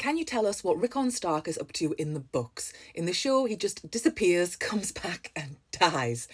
can you tell us what Rickon Stark is up to in the books? In the show, he just disappears, comes back and dies.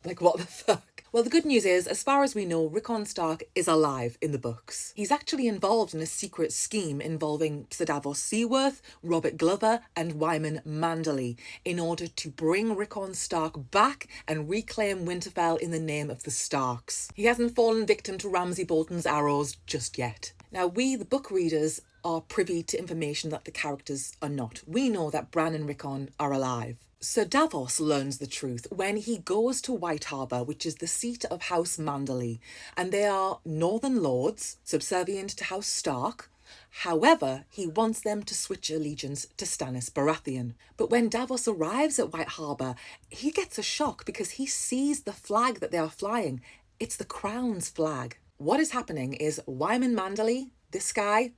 Like, what the fuck? Well, the good news is, as far as we know, Rickon Stark is alive in the books. He's actually involved in a secret scheme involving Ser Davos Seaworth, Robert Glover and Wyman Manderley in order to bring Rickon Stark back and reclaim Winterfell in the name of the Starks. He hasn't fallen victim to Ramsay Bolton's arrows just yet. Now, we, the book readers, are privy to information that the characters are not. We know that Bran and Rickon are alive. Ser Davos learns the truth when he goes to White Harbour, which is the seat of House Manderley, and they are Northern Lords, subservient to House Stark. However, he wants them to switch allegiance to Stannis Baratheon. But when Davos arrives at White Harbour, he gets a shock because he sees the flag that they are flying. It's the Crown's flag. What is happening is Wyman Manderley, this guy,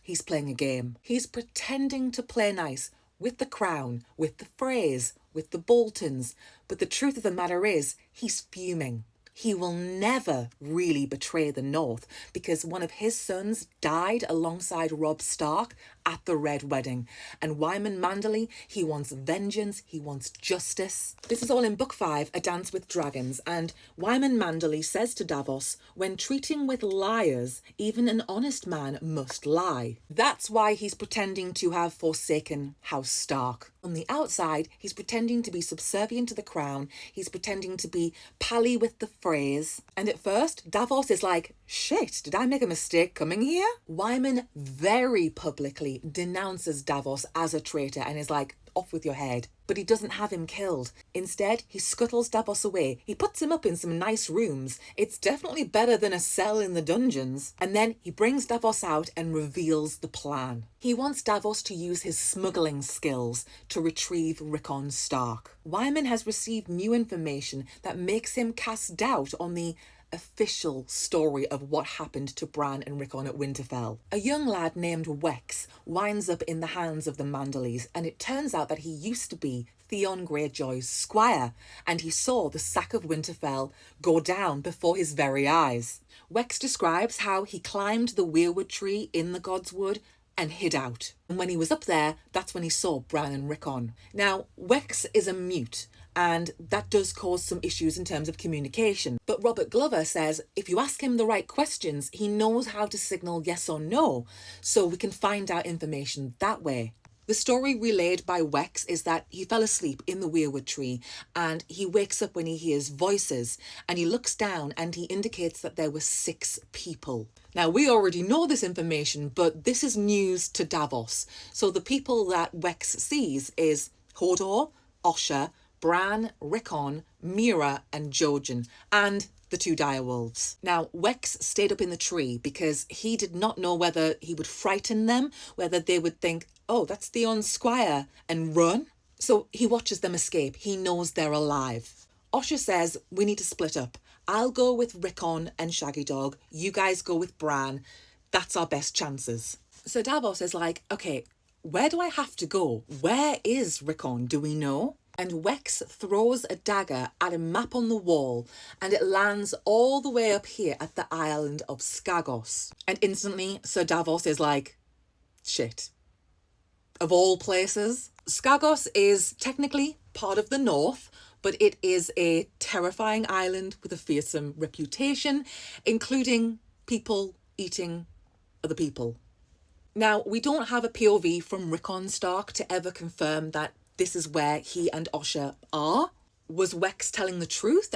he's playing a game. He's pretending to play nice with the Crown, with the Freys, with the Boltons. But the truth of the matter is, he's fuming. He will never really betray the North because one of his sons died alongside Robb Stark at the Red Wedding. And Wyman Manderley, he wants vengeance, he wants justice. This is all in Book 5, A Dance with Dragons, and Wyman Manderley says to Davos, when treating with liars, even an honest man must lie. That's why he's pretending to have forsaken House Stark. On the outside, he's pretending to be subservient to the Crown, he's pretending to be pally with the Freys, and at first, Davos is like, shit, did I make a mistake coming here? Wyman very publicly denounces Davos as a traitor and is like, off with your head. But he doesn't have him killed. Instead, he scuttles Davos away. He puts him up in some nice rooms. It's definitely better than a cell in the dungeons. And then he brings Davos out and reveals the plan. He wants Davos to use his smuggling skills to retrieve Rickon Stark. Wyman has received new information that makes him cast doubt on the official story of what happened to Bran and Rickon at Winterfell. A young lad named Wex winds up in the hands of the Manderleys, and it turns out that he used to be Theon Greyjoy's squire, and he saw the sack of Winterfell go down before his very eyes. Wex describes how he climbed the weirwood tree in the Godswood and hid out. And when he was up there, that's when he saw Bran and Rickon. Now, Wex is a mute, and that does cause some issues in terms of communication. But Robert Glover says if you ask him the right questions, he knows how to signal yes or no, so we can find out information that way. The story relayed by Wex is that he fell asleep in the weirwood tree and he wakes up when he hears voices and he looks down and he indicates that there were 6 people. Now, we already know this information, but this is news to Davos. So the people that Wex sees is Hodor, Osha, Bran, Rickon, Mira and Jojen, and the 2 direwolves. Now, Wex stayed up in the tree because he did not know whether he would frighten them, whether they would think, oh, that's Theon's squire, and run. So he watches them escape. He knows they're alive. Osha says, we need to split up. I'll go with Rickon and Shaggy Dog. You guys go with Bran. That's our best chances. So Davos is like, okay, where do I have to go? Where is Rickon? Do we know? And Wex throws a dagger at a map on the wall and it lands all the way up here at the island of Skagos. And instantly, Ser Davos is like, shit. Of all places. Skagos is technically part of the North, but it is a terrifying island with a fearsome reputation, including people eating other people. Now, we don't have a POV from Rickon Stark to ever confirm that this is where he and Osha are. Was Wex telling the truth?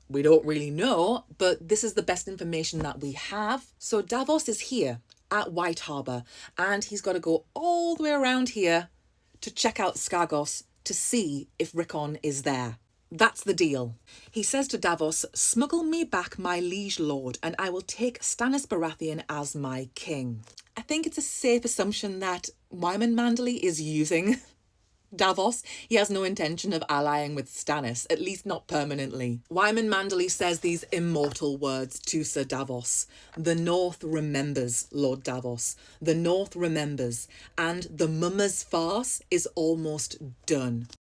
We don't really know, but this is the best information that we have. So Davos is here at White Harbour, and he's got to go all the way around here to check out Skagos to see if Rickon is there. That's the deal. He says to Davos, smuggle me back my liege lord, and I will take Stannis Baratheon as my king. I think it's a safe assumption that Wyman Manderley is using Davos. He has no intention of allying with Stannis, at least not permanently. Wyman Manderley says these immortal words to Ser Davos. The North remembers, Lord Davos. The North remembers, and the Mummer's farce is almost done.